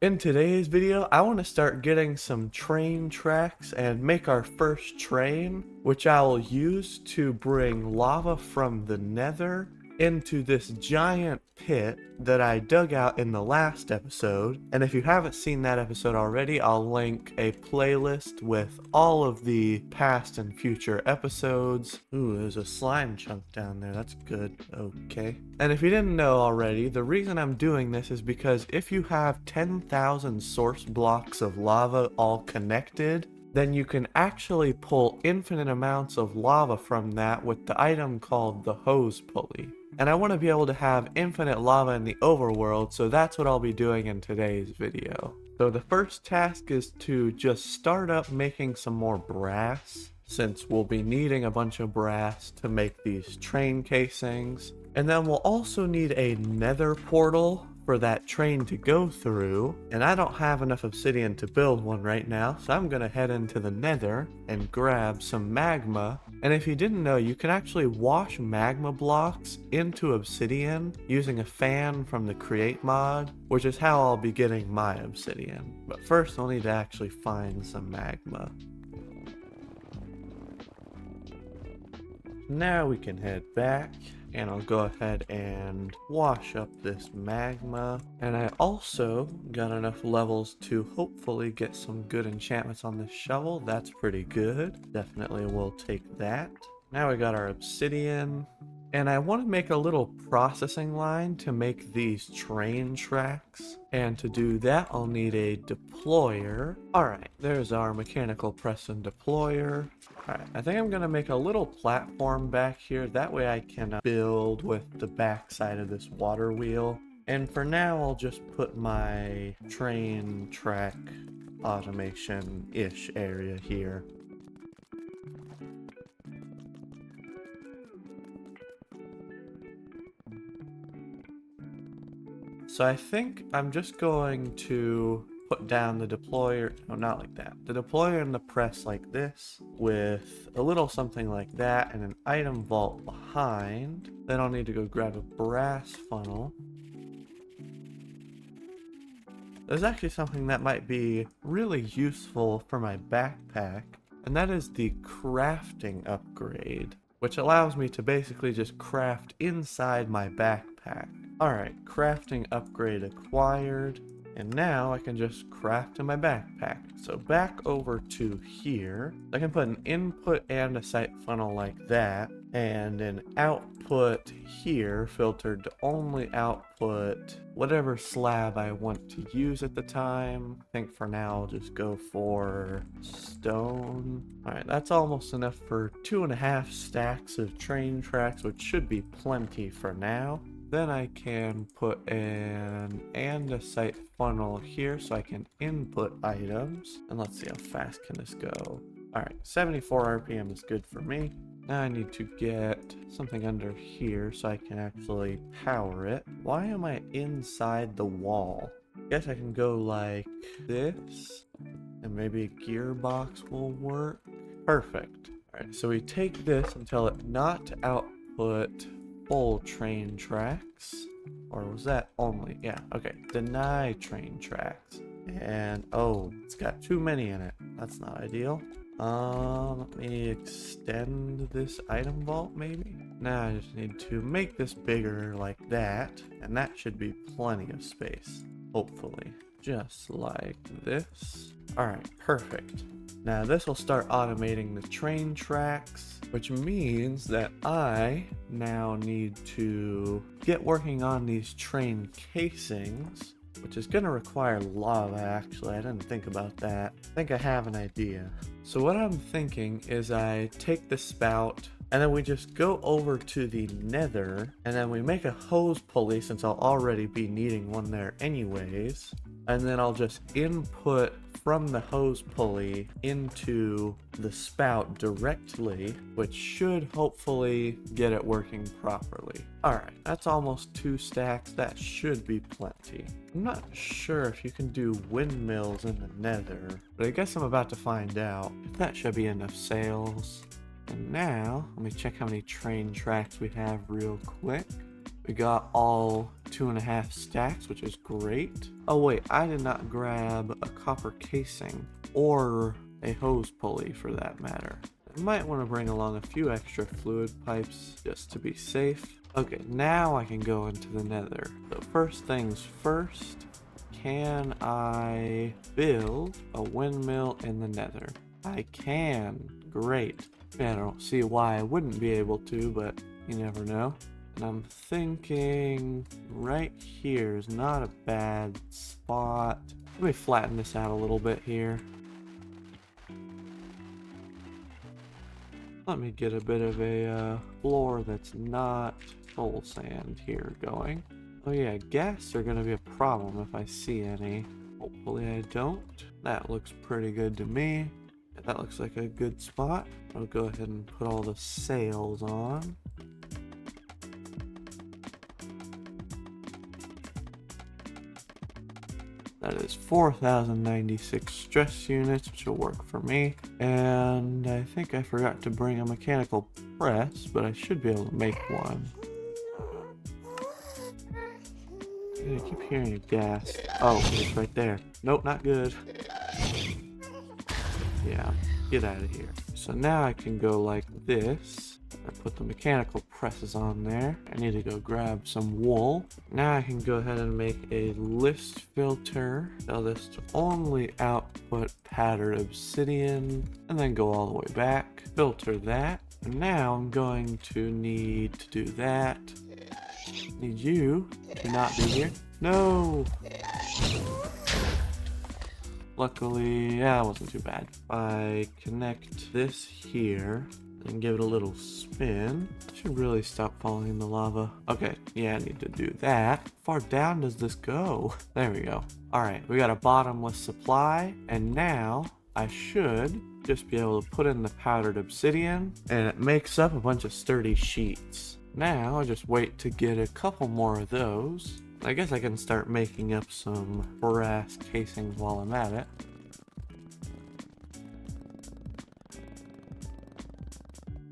In today's video, I want to start getting some train tracks and make our first train, which I will use to bring lava from the nether into this giant pit that I dug out in the last episode. And if you haven't seen that episode already, I'll link a playlist with all of the past and future episodes. Ooh, there's a slime chunk down there. That's good. Okay. And if you didn't know already, the reason I'm doing this is because if you have 10,000 source blocks of lava all connected, then you can actually pull infinite amounts of lava from that with the item called the hose pulley. And I want to be able to have infinite lava in the overworld, so that's what I'll be doing in today's video. So the first task is to just start up making some more brass, since we'll be needing a bunch of brass to make these train casings. And then we'll also need a nether portal for that train to go through, and I don't have enough obsidian to build one right now, so I'm gonna head into the nether and grab some magma. And if you didn't know, you can actually wash magma blocks into obsidian using a fan from the create mod, which is how I'll be getting my obsidian. But first I'll need to actually find some magma. Now we can head back, and I'll go ahead and wash up this magma. And I also got enough levels to hopefully get some good enchantments on this shovel. That's pretty good. Definitely will take that. Now we got our obsidian. And I want to make a little processing line to make these train tracks. And to do that, I'll need a deployer. Alright, there's our mechanical press and deployer. Alright, I think I'm going to make a little platform back here. That way I can build with the back side of this water wheel. And for now, I'll just put my train track automation-ish area here. So I think I'm just going to put down the deployer, no, not like that. The deployer and the press like this, with a little something like that and an item vault behind. Then I'll need to go grab a brass funnel. There's actually something that might be really useful for my backpack, and that is the crafting upgrade, which allows me to basically just craft inside my backpack. Alright, crafting upgrade acquired, and now I can just craft in my backpack. So back over to here, I can put an input and a sight funnel like that, and an output here filtered to only output whatever slab I want to use at the time. I think for now I'll just go for stone. Alright, that's almost enough for 2.5 stacks of train tracks, which should be plenty for now. Then I can put an andesite funnel here so I can input items. And let's see, how fast can this go? Alright, 74 RPM is good for me. Now I need to get something under here so I can actually power it. Why am I inside the wall? I guess I can go like this, and maybe a gearbox will work. Perfect. Alright, so we take this and tell it not to output full train tracks, or was that only? Yeah, okay, deny train tracks. And oh, it's got too many in it. That's not ideal. Let me extend this item vault maybe. Now I just need to make this bigger like that, and that should be plenty of space, hopefully. Just like this. Alright, perfect. Now this will start automating the train tracks, which means that I now need to get working on these train casings, which is going to require lava actually. I didn't think about that. I think I have an idea. So what I'm thinking is I take the spout, and then we just go over to the nether, and then we make a hose pulley since I'll already be needing one there anyways. And then I'll just input from the hose pulley into the spout directly, which should hopefully get it working properly. Alright, that's almost 2 stacks. That should be plenty. I'm not sure if you can do windmills in the nether, but I guess I'm about to find out. That should be enough sails. And now, let me check how many train tracks we have real quick. We got all 2.5 stacks, which is great. Oh wait, I did not grab a copper casing or a hose pulley for that matter. I might want to bring along a few extra fluid pipes just to be safe. Okay, now I can go into the nether. So first things first, can I build a windmill in the nether? I can. Great. I don't see why I wouldn't be able to, but you never know. And I'm thinking right here is not a bad spot. Let me flatten this out a little bit here. Let me get a bit of a floor that's not soul sand here going. Oh yeah, gas are gonna be a problem if I see any. Hopefully I don't. That looks pretty good to me. That looks like a good spot. I'll go ahead and put all the sails on. That is 4,096 stress units, which will work for me. And I think I forgot to bring a mechanical press, but I should be able to make one. I keep hearing a gas. Oh, it's right there. Nope, not good. Yeah, get out of here. So now I can go like this. I put the mechanical presses on there. I need to go grab some wool. Now I can go ahead and make a list filter. Tell this to only output patterned obsidian, and then go all the way back. Filter that. And now I'm going to need to do that. Need you to not be here. No! Luckily, yeah, it wasn't too bad. I connect this here and give it a little spin. Should really stop falling in the lava. Okay, yeah, I need to do that. How far down does this go? There we go. All right, we got a bottomless supply, and now I should just be able to put in the powdered obsidian, and it makes up a bunch of sturdy sheets. Now I just wait to get a couple more of those. I guess I can start making up some brass casings while I'm at it.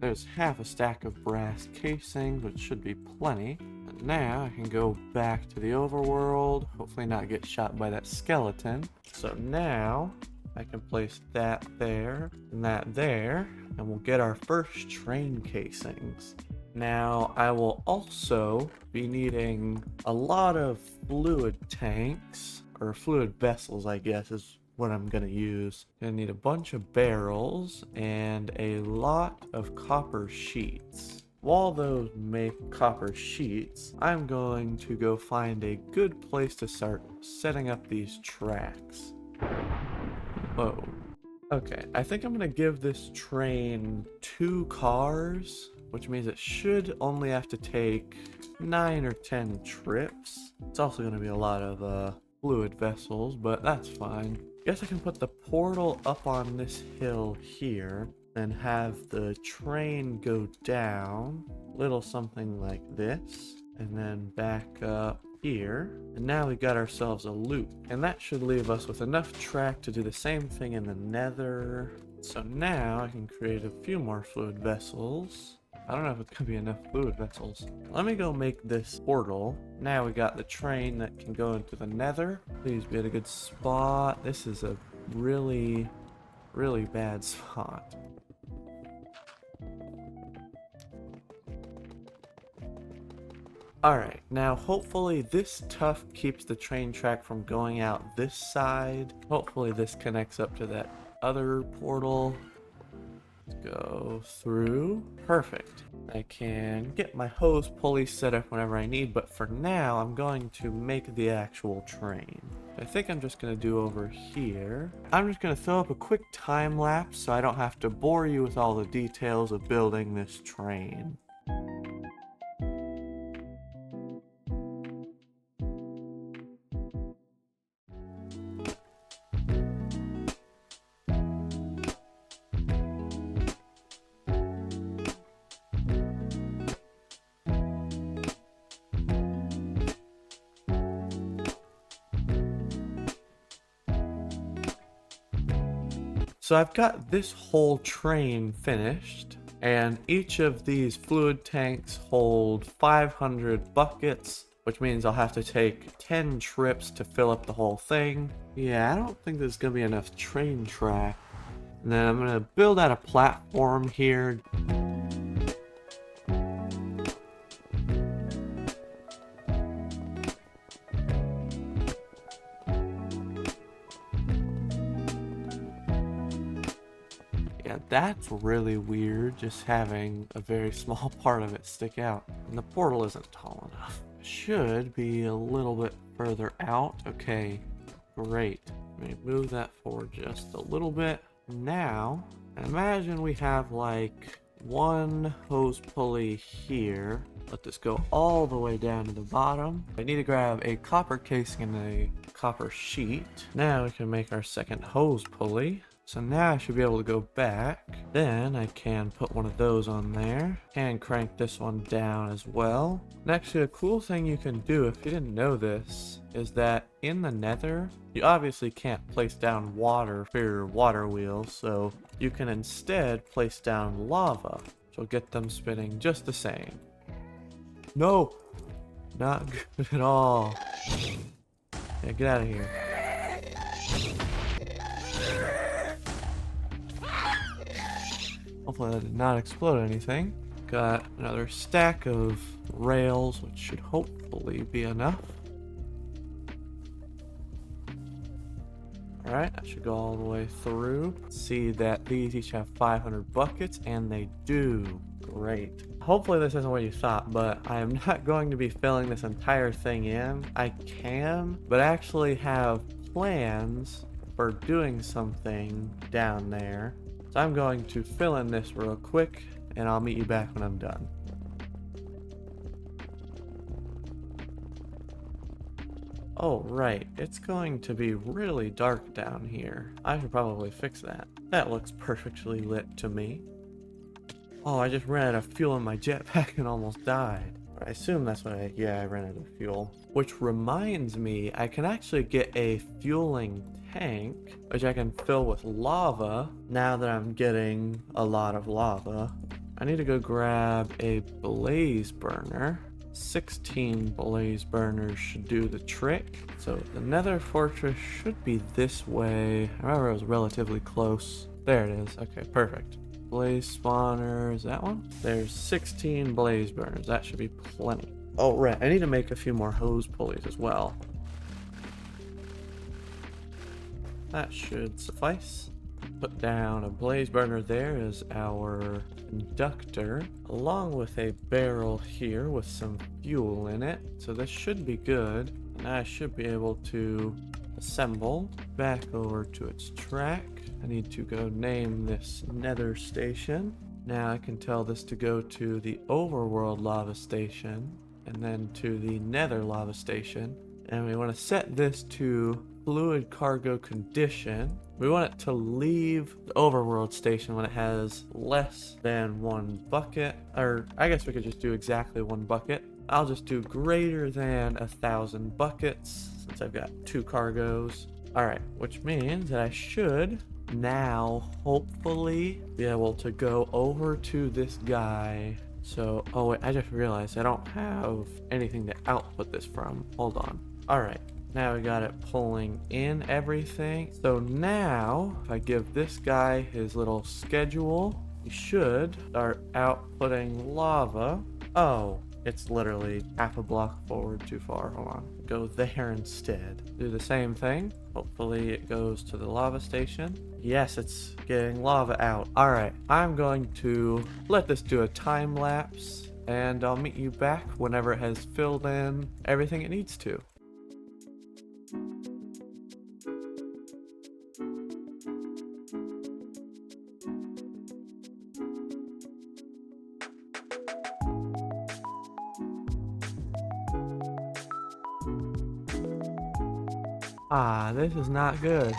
There's half a stack of brass casings, which should be plenty. And now I can go back to the overworld, hopefully not get shot by that skeleton. So now I can place that there and that there, and we'll get our first train casings. Now I will also be needing a lot of fluid tanks, or fluid vessels I guess is what I'm gonna use. Gonna need a bunch of barrels and a lot of copper sheets. While those make copper sheets, I'm going to go find a good place to start setting up these tracks. Whoa. Okay, I think I'm gonna give this train 2 cars, which means it should only have to take 9 or 10 trips. It's also going to be a lot of fluid vessels, but that's fine. Guess I can put the portal up on this hill here and have the train go down, little something like this, and then back up here. And now we got ourselves a loop, and that should leave us with enough track to do the same thing in the nether. So now I can create a few more fluid vessels. I don't know if it's gonna be enough fluid vessels. Let me go make this portal. Now we got the train that can go into the nether. Please be at a good spot. This is a really, really bad spot. Alright, now hopefully this tuff keeps the train track from going out this side. Hopefully this connects up to that other portal. Go through. Perfect. I can get my hose pulley set up whenever I need, but for now I'm going to make the actual train. I think I'm just going to do over here. I'm just going to throw up a quick time lapse so I don't have to bore you with all the details of building this train. So I've got this whole train finished. And each of these fluid tanks hold 500 buckets, which means I'll have to take 10 trips to fill up the whole thing. Yeah, I don't think there's gonna be enough train track. And then I'm gonna build out a platform here. Yeah, that's really weird, just having a very small part of it stick out. And the portal isn't tall enough. Should be a little bit further out. Okay, great. Let me move that forward just a little bit. Now, imagine we have like one hose pulley here. Let this go all the way down to the bottom. I need to grab a copper casing and a copper sheet. Now we can make our second hose pulley. So now I should be able to go back. Then I can put one of those on there and crank this one down as well. And actually, a cool thing you can do, if you didn't know this, is that in the Nether, you obviously can't place down water for your water wheels, so you can instead place down lava, which will get them spinning just the same. No, not good at all. Yeah, get out of here. Hopefully that did not explode anything. Got another stack of rails, which should hopefully be enough. Alright, that should go all the way through. See that these each have 500 buckets, and they do. Great. Hopefully this isn't what you thought, but I am not going to be filling this entire thing in. I can, but actually have plans for doing something down there. So I'm going to fill in this real quick, and I'll meet you back when I'm done. Oh, right. It's going to be really dark down here. I should probably fix that. That looks perfectly lit to me. Oh, I just ran out of fuel in my jetpack and almost died. I assume that's what I ran out of fuel. Which reminds me, I can actually get a fueling tank, which I can fill with lava now that I'm getting a lot of lava. I need to go grab a blaze burner. 16 blaze burners should do the trick. So the nether fortress should be this way. I remember it was relatively close. There it is. Okay, perfect. Blaze spawner, is that one? There's 16 blaze burners. That should be plenty. Oh, right. I need to make a few more hose pulleys as well. That should suffice. Put down a blaze burner there as our conductor, along with a barrel here with some fuel in it. So this should be good. And I should be able to assemble back over to its track. I need to go name this nether station. Now I can tell this to go to the overworld lava station and then to the nether lava station. And we want to set this to fluid cargo condition. We want it to leave the overworld station when it has less than one bucket. Or I guess we could just do exactly one bucket. I'll just do greater than 1,000 buckets since I've got 2 cargoes. Alright, which means that I should now hopefully be able to go over to this guy. So, oh wait, I just realized I don't have anything to output this from. Hold on. Alright, now we got it pulling in everything. So now, if I give this guy his little schedule, he should start outputting lava. Oh, it's literally half a block forward too far. Hold on. Go there instead. Do the same thing. Hopefully it goes to the lava station. Yes, it's getting lava out. Alright, I'm going to let this do a time lapse, and I'll meet you back whenever it has filled in everything it needs to. Ah, this is not good.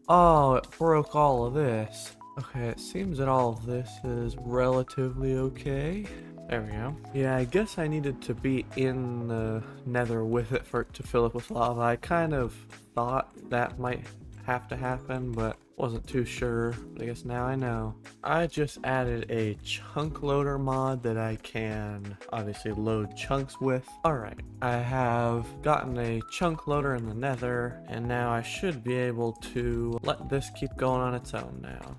Oh, it broke all of this. Okay, it seems that all of this is relatively okay. There we go. Yeah, I guess I needed to be in the nether with it for it to fill up with lava. I kind of thought that might have to happen, but Wasn't too sure, but I guess now I know. I just added a chunk loader mod that I can obviously load chunks with. Alright, I have gotten a chunk loader in the nether, and now I should be able to let this keep going on its own now.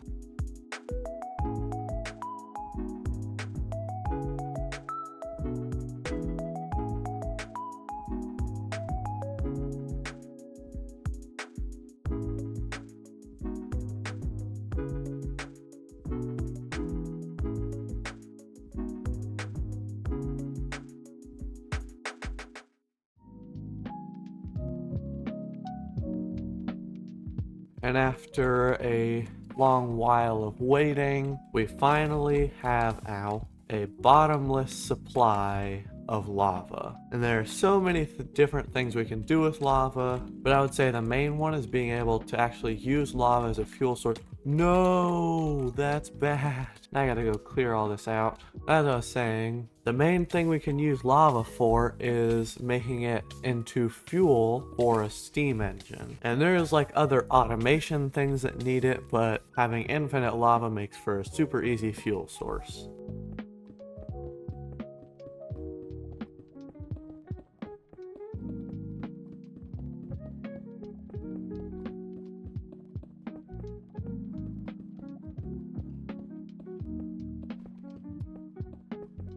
And after a long while of waiting, we finally have a bottomless supply of lava. And there are so many different things we can do with lava, but I would say the main one is being able to actually use lava as a fuel source. No, that's bad. Now I gotta go clear all this out. As I was saying, the main thing we can use lava for is making it into fuel for a steam engine. And there's like other automation things that need it, but having infinite lava makes for a super easy fuel source.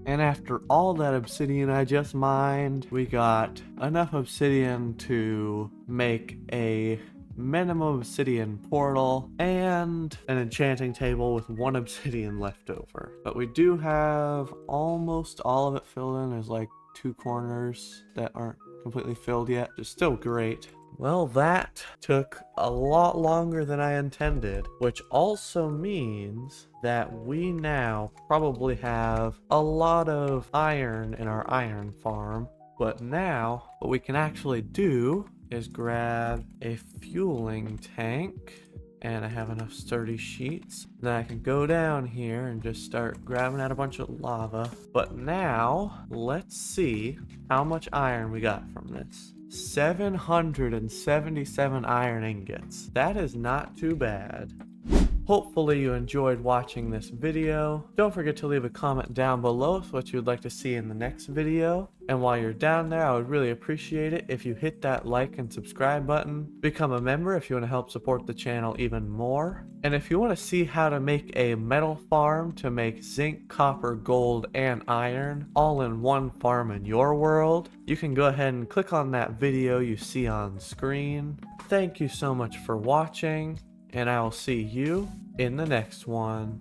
And after all that obsidian I just mined, we got enough obsidian to make a minimum obsidian portal and an enchanting table with 1 obsidian left over. But we do have almost all of it filled in. There's like 2 corners that aren't completely filled yet, which is still great. Well, that took a lot longer than I intended, which also means that we now probably have a lot of iron in our iron farm. But now, what we can actually do is grab a fueling tank, and I have enough sturdy sheets. Then I can go down here and just start grabbing out a bunch of lava. But now, let's see how much iron we got from this. 777 iron ingots. That is not too bad. Hopefully you enjoyed watching this video. Don't forget to leave a comment down below with what you would like to see in the next video. And while you're down there, I would really appreciate it if you hit that like and subscribe button. Become a member if you want to help support the channel even more. And if you want to see how to make a metal farm to make zinc, copper, gold, and iron all in one farm in your world, you can go ahead and click on that video you see on screen. Thank you so much for watching, and I will see you in the next one.